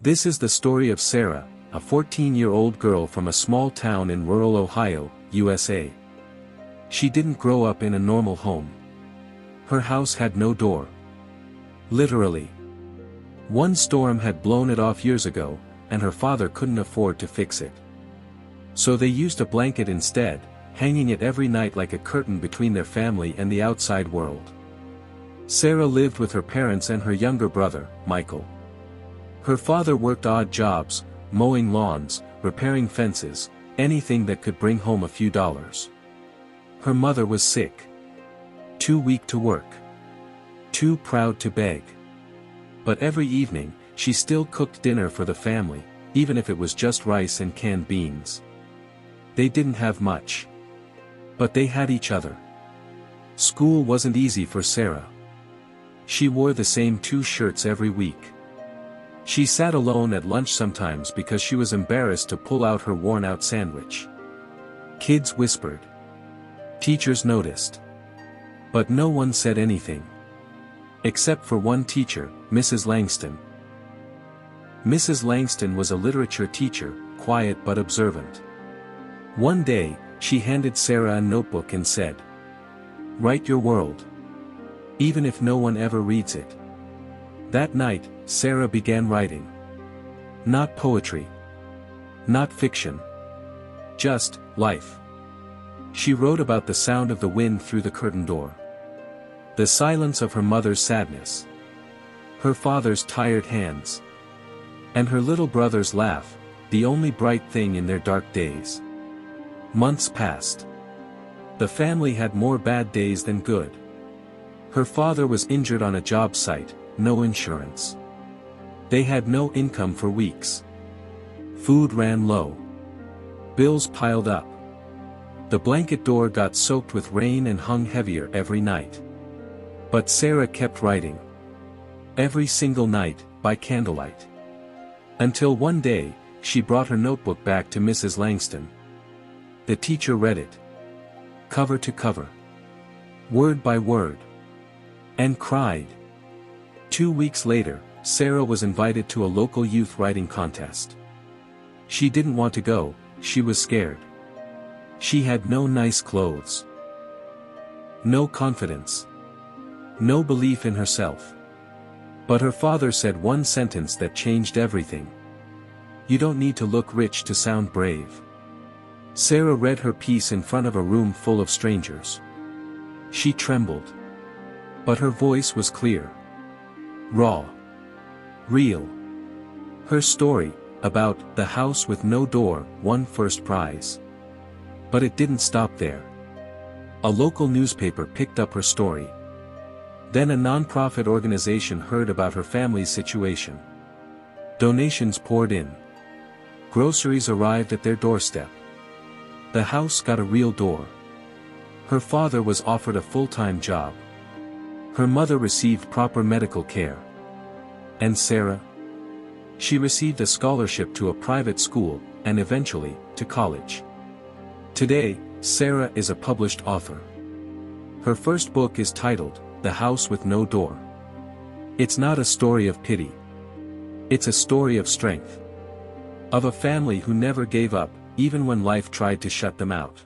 This is the story of Sarah, a 14-year-old girl from a small town in rural Ohio, USA. She didn't grow up in a normal home. Her house had no door. Literally. One storm had blown it off years ago, and her father couldn't afford to fix it. So they used a blanket instead, hanging it every night like a curtain between their family and the outside world. Sarah lived with her parents and her younger brother, Michael. Her father worked odd jobs, mowing lawns, repairing fences, anything that could bring home a few dollars. Her mother was sick. Too weak to work. Too proud to beg. But every evening, she still cooked dinner for the family, even if it was just rice and canned beans. They didn't have much. But they had each other. School wasn't easy for Sarah. She wore the same 2 shirts every week. She sat alone at lunch sometimes because she was embarrassed to pull out her worn-out sandwich. Kids whispered. Teachers noticed. But no one said anything. Except for one teacher, Mrs. Langston. Mrs. Langston was a literature teacher, quiet but observant. One day, she handed Sarah a notebook and said, "Write your world. Even if no one ever reads it." That night, Sarah began writing. Not poetry. Not fiction. Just life. She wrote about the sound of the wind through the curtain door. The silence of her mother's sadness. Her father's tired hands. And her little brother's laugh, the only bright thing in their dark days. Months passed. The family had more bad days than good. Her father was injured on a job site, no insurance. They had no income for weeks. Food ran low. Bills piled up. The blanket door got soaked with rain and hung heavier every night. But Sarah kept writing. Every single night, by candlelight. Until one day, she brought her notebook back to Mrs. Langston. The teacher read it. Cover to cover. Word by word. And cried. 2 weeks later, Sarah was invited to a local youth writing contest. She didn't want to go, she was scared. She had no nice clothes. No confidence. No belief in herself. But her father said one sentence that changed everything. You don't need to look rich to sound brave. Sarah read her piece in front of a room full of strangers. She trembled. But her voice was clear. Raw. Real. Her story, about the house with no door, won first prize. But it didn't stop there. A local newspaper picked up her story. Then a non-profit organization heard about her family's situation. Donations poured in. Groceries arrived at their doorstep. The house got a real door. Her father was offered a full-time job. Her mother received proper medical care. And Sarah? She received a scholarship to a private school, and eventually, to college. Today, Sarah is a published author. Her first book is titled, The House with No Door. It's not a story of pity. It's a story of strength. Of a family who never gave up, even when life tried to shut them out.